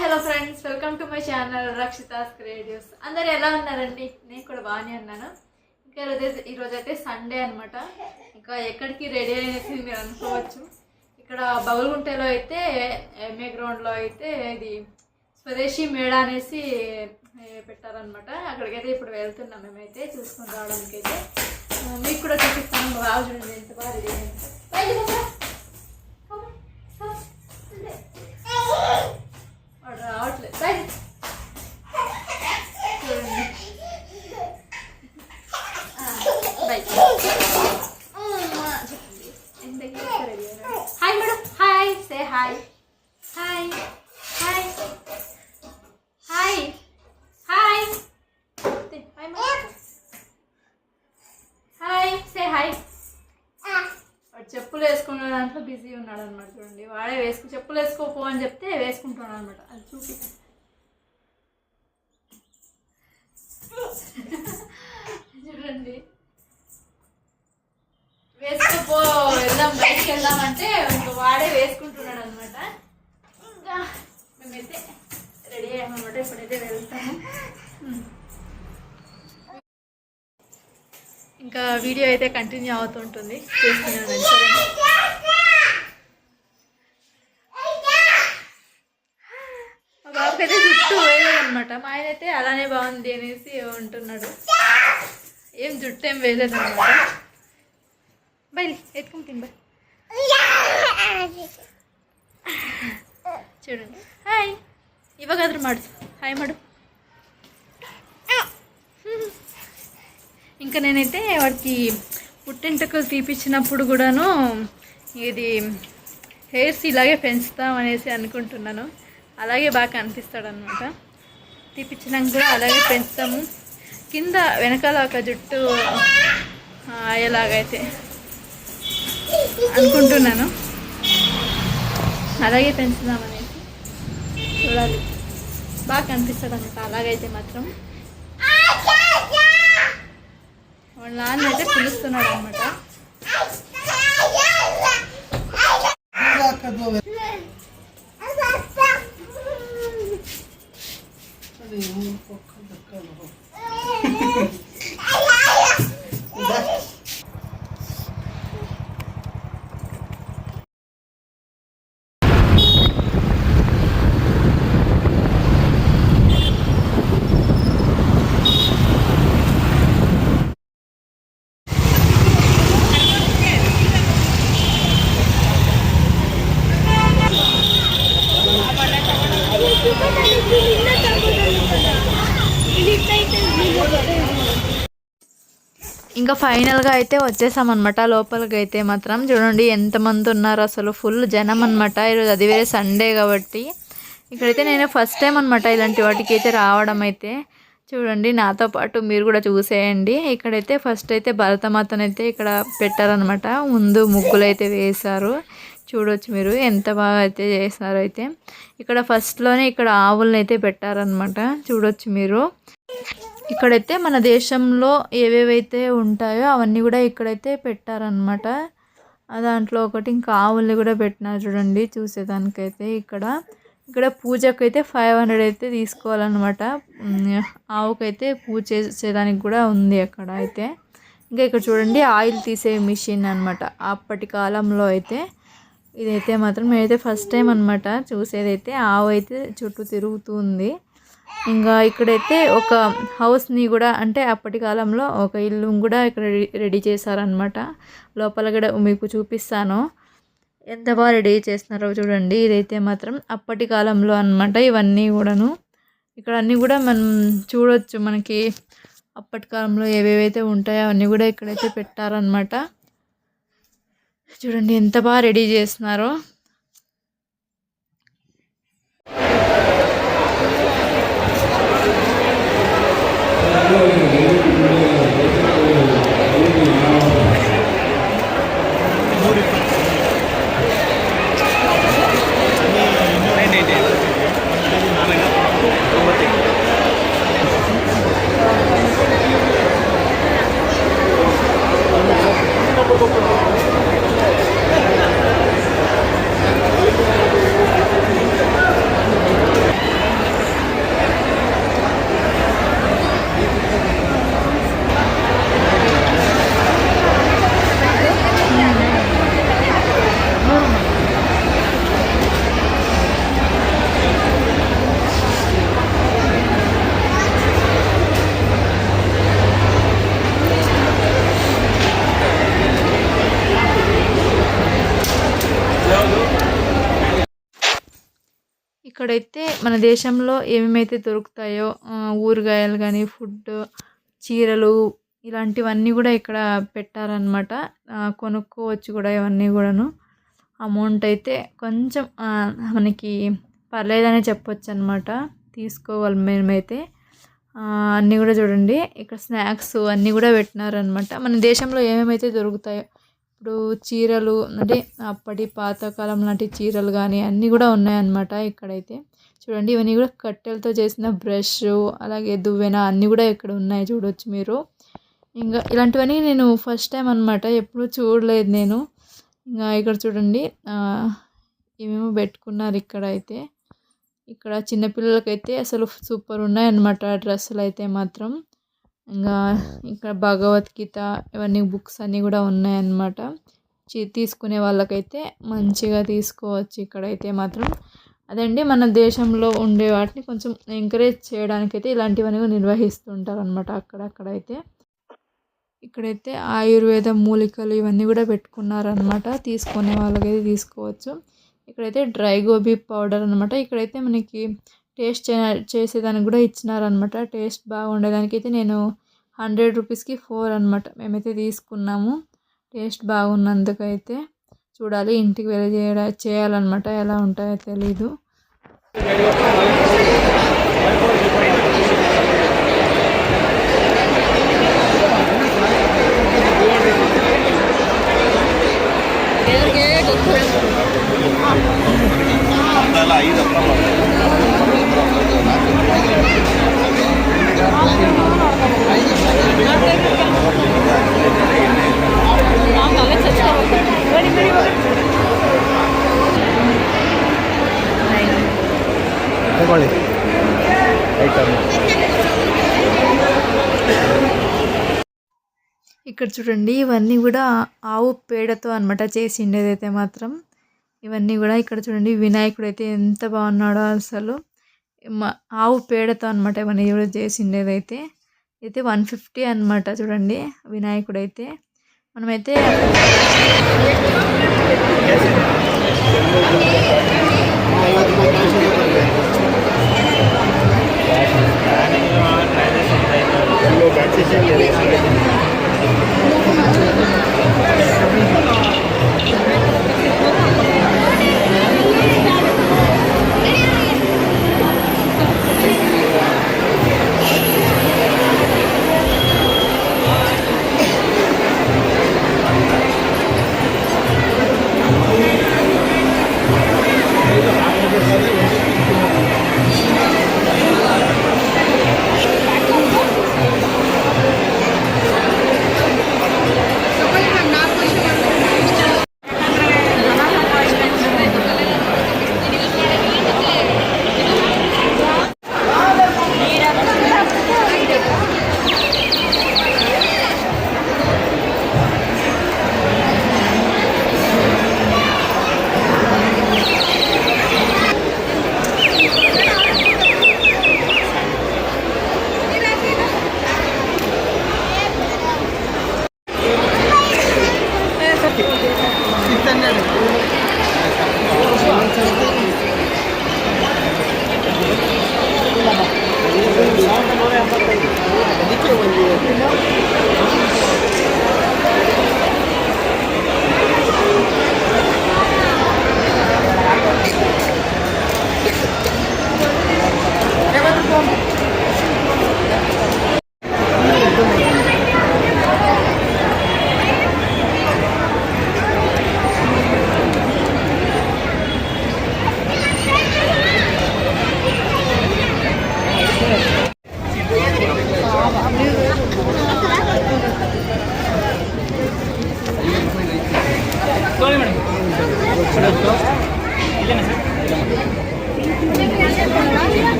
Hello friends, welcome to my channel Rakshita's creatives. అందరు ఎలా ఉన్నారండి? నేను కూడా బాగానే ఉన్నాను. ఇంకా ఈరోజు అయితే సండే అనమాట. ఇంకా ఎక్కడికి రెడీ అనేసి మీరు అనుకోవచ్చు. ఇక్కడ బగుల్గుంటలో అయితే ఎంఏ గ్రౌండ్లో అయితే ఇది స్వదేశీ మేళా అనేసి పెట్టారనమాట. అక్కడికైతే ఇప్పుడు వెళ్తున్నాం. మేమైతే చూసుకొని రావడానికి అయితే మీకు కూడా చూపిస్తాను. బాగా చూడండి ఎంత బాగా రెడీ అయింది. రావట్లేదు hi madam, hi, say hi, hi hi hi hi hi, say hi. వాడు చెప్పులు వేసుకున్న దాంట్లో బిజీ ఉన్నాడు అనమాట. చూడండి, వాడే చెప్పులు వేసుకోపో అని చెప్తే వేసుకుంటున్నాడు అనమాట. అది చూపి చూడండి, వేసుకోపో, వెళ్దాం, బయటికి వెళ్దామంటే ఇంకా వాడే వేసుకుంటున్నాడు అనమాట. ఇంకా మేమైతే రెడీ అయ్యామన్నమాట. ఇప్పుడైతే వెళ్తాము. ఇంకా వీడియో అయితే కంటిన్యూ అవుతుంటుంది, చేస్తున్నాను. సరే, మా బాబుకైతే జుట్టు వేయలేదన్నమాట. మా ఆయన అయితే అలానే బాగుంది అనేసి ఉంటున్నాడు. ఏం జుట్టు ఏం వేయలేదన్నమాట. బయలు ఎత్తుకుని తిని బాయ్. చూడండి, హాయ్ ఇవ్వగదరు మాడు, హాయ్ మాడు. ఇంకా నేనైతే వాడికి పుట్టెంటుకలు తీపిచ్చినప్పుడు కూడాను ఇది హెయిర్స్ ఇలాగే పెంచుతాం అనేసి అనుకుంటున్నాను. అలాగే బాగా కనిపిస్తాడు అనమాట. తీపిచ్చినాక కూడా అలాగే పెంచుతాము. కింద వెనకాల ఒక జుట్టు అయ్యేలాగైతే అనుకుంటున్నాను. అలాగే పెంచుదామనేసి చూడాలి. బాగా కనిపిస్తాడు అనమాట అలాగైతే మాత్రం. వాళ్ళ నాన్న అయితే పిలుస్తున్నాడు అనమాట. ఇంకా ఫైనల్గా అయితే వచ్చేసామన్నమాట. లోపలికి అయితే మాత్రం చూడండి ఎంతమంది ఉన్నారు అసలు, ఫుల్ జనం అనమాట. ఈరోజు అది వేరే సండే కాబట్టి. ఇక్కడైతే నేను ఫస్ట్ టైం అనమాట ఇలాంటి వాటికి అయితే రావడం. అయితే చూడండి, నాతో పాటు మీరు కూడా చూసేయండి. ఇక్కడైతే ఫస్ట్ అయితే భరతమాతనైతే ఇక్కడ పెట్టారనమాట. ముందు ముగ్గులు అయితే వేశారు. చూడవచ్చు మీరు ఎంత బాగా అయితే చేశారు. అయితే ఇక్కడ ఫస్ట్లోనే ఇక్కడ ఆవులను అయితే పెట్టారనమాట. చూడవచ్చు మీరు. ఇక్కడైతే మన దేశంలో ఏవేవైతే ఉంటాయో అవన్నీ కూడా ఇక్కడైతే పెట్టారనమాట. దాంట్లో ఒకటి ఇంకా ఆవుల్ని కూడా పెట్టినారు చూడండి చూసేదానికైతే. ఇక్కడ పూజకైతే 500 అయితే తీసుకోవాలన్నమాట. ఆవుకైతే పూజ చేసేదానికి కూడా ఉంది అక్కడ అయితే. ఇంకా ఇక్కడ చూడండి ఆయిల్ తీసే మిషన్ అనమాట. అప్పటి కాలంలో అయితే ఇదైతే మాత్రం నేనైతే ఫస్ట్ టైం అనమాట చూసేదైతే. ఆవు అయితే చుట్టూ తిరుగుతుంది. ఇంకా ఇక్కడైతే ఒక హౌస్ని కూడా, అంటే అప్పటి కాలంలో ఒక ఇల్లు కూడా ఇక్కడ రెడీ చేశారనమాట. లోపల కూడా మీకు చూపిస్తాను ఎంత బాగా రెడీ చేస్తున్నారో చూడండి. ఇదైతే మాత్రం అప్పటి కాలంలో అనమాట. ఇవన్నీ కూడాను ఇక్కడ అన్నీ కూడా మనం చూడవచ్చు. మనకి అప్పటి కాలంలో ఏవేవైతే ఉంటాయో అవన్నీ కూడా ఇక్కడైతే పెట్టారనమాట. చూడండి ఎంత బాగా రెడీ చేస్తున్నారో. ఇక్కడైతే మన దేశంలో ఏమేమైతే దొరుకుతాయో ఊరగాయలు కానీ ఫుడ్, చీరలు ఇలాంటివన్నీ కూడా ఇక్కడ పెట్టారనమాట. కొనుక్కోవచ్చు కూడా ఇవన్నీ కూడాను. అమౌంట్ అయితే కొంచెం మనకి పర్లేదనే చెప్పొచ్చు అనమాట. తీసుకోవాలి మేమైతే. అన్నీ కూడా చూడండి ఇక్కడ స్నాక్స్ అన్నీ కూడా పెట్టినారనమాట. మన దేశంలో ఏమేమైతే దొరుకుతాయో ఇప్పుడు చీరలు అంటే అప్పటి పాతకాలం లాంటి చీరలు కానీ అన్నీ కూడా ఉన్నాయన్నమాట. ఇక్కడైతే చూడండి ఇవన్నీ కూడా కట్టెలతో చేసిన బ్రష్, అలాగే దువ్వెన అన్నీ కూడా ఇక్కడ ఉన్నాయి చూడవచ్చు మీరు. ఇంకా ఇలాంటివన్నీ నేను ఫస్ట్ టైం అనమాట, ఎప్పుడూ చూడలేదు నేను. ఇంకా ఇక్కడ చూడండి ఏమేమో పెట్టుకున్నారు ఇక్కడ అయితే. ఇక్కడ చిన్నపిల్లలకైతే అసలు సూపర్ ఉన్నాయన్నమాట డ్రెస్సులు అయితే మాత్రం. ఇంకా ఇక్కడ భగవద్గీత ఇవన్నీ బుక్స్ అన్నీ కూడా ఉన్నాయన్నమాట. తీసుకునే వాళ్ళకైతే మంచిగా తీసుకోవచ్చు ఇక్కడైతే మాత్రం. అదండి మన దేశంలో ఉండే వాటిని కొంచెం ఎంకరేజ్ చేయడానికైతే ఇలాంటివన్నీ నిర్వహిస్తుంటారు అనమాట అక్కడైతే. ఇక్కడైతే ఆయుర్వేద మూలికలు ఇవన్నీ కూడా పెట్టుకున్నారనమాట. తీసుకునే వాళ్ళకైతే తీసుకోవచ్చు. ఇక్కడైతే డ్రై గోబీ పౌడర్ అనమాట. ఇక్కడైతే మనకి టేస్ట్ చేసేదానికి కూడా ఇచ్చినారనమాట. టేస్ట్ బాగుండేదానికి అయితే నేను 100 రూపీస్కి 4 అనమాట మేమైతే తీసుకున్నాము. టేస్ట్ బాగున్నందుకైతే చూడాలి, ఇంటికి వెళ్ళి చేయాలన్నమాట. ఎలా ఉంటాయో తెలీదు. ఇక్కడ చూడండి ఇవన్నీ కూడా ఆవు పేడతో అనమాట చేసిండేదైతే మాత్రం. ఇవన్నీ కూడా ఇక్కడ చూడండి వినాయకుడు అయితే ఎంత బాగున్నాడో అసలు. ఆవు పేడతో అనమాట ఇవన్నీ కూడా చేసిండేదైతే. అయితే 150 అనమాట చూడండి వినాయకుడైతే. మనమైతే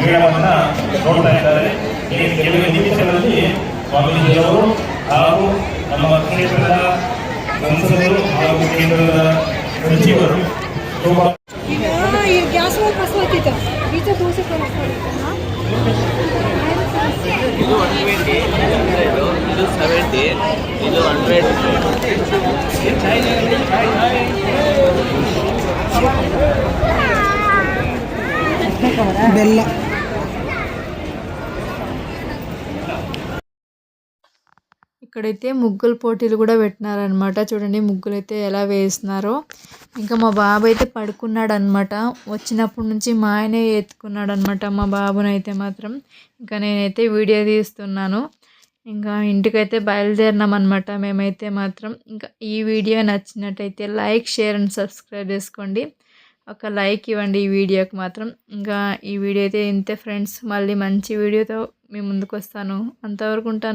ಮೇಳವನ್ನು ನೋಡ್ತಾ ಇದ್ದಾರೆ. ಈ ಕೆಲವೇ ನಿಮಿಷಗಳಲ್ಲಿ ಸ್ವಾಮೀಜಿಯವರು ಹಾಗೂ ನಮ್ಮ ಕ್ಷೇತ್ರದ ಸಂಸದರು ಹಾಗೂ ಕೇಂದ್ರದ ಸಚಿವರು ಶೋಭಾ ಈಗ ಈ ಗ್ಯಾಸ್ ಕಸ್ವತ್ತಿತ್ತು ಬೀಜ ದೋಸೆ ಕಳಿಸ್ತಾ ಇದು 120, ಇದು 70, ಇದು 100. ಬೆಲ್ಲ ఇక్కడైతే ముగ్గుల పోటీలు కూడా పెట్టినారనమాట. చూడండి ముగ్గులు అయితే ఎలా వేస్తున్నారో. ఇంకా మా బాబు అయితే పడుకున్నాడు అనమాట. వచ్చినప్పటి నుంచి మా ఆయనే ఎత్తుకున్నాడు అనమాట మా బాబునైతే మాత్రం. ఇంకా నేనైతే వీడియో తీస్తున్నాను. ఇంకా ఇంటికైతే బయలుదేరినాం అనమాట మేమైతే మాత్రం. ఇంకా ఈ వీడియో నచ్చినట్టయితే లైక్, షేర్ అండ్ సబ్స్క్రైబ్ చేసుకోండి. ఒక లైక్ ఇవ్వండి ఈ వీడియోకి మాత్రం. ఇంకా ఈ వీడియో అయితే ఇంతే ఫ్రెండ్స్. మళ్ళీ మంచి వీడియోతో మీ ముందుకు వస్తాను. అంతవరకు ఉంటాను.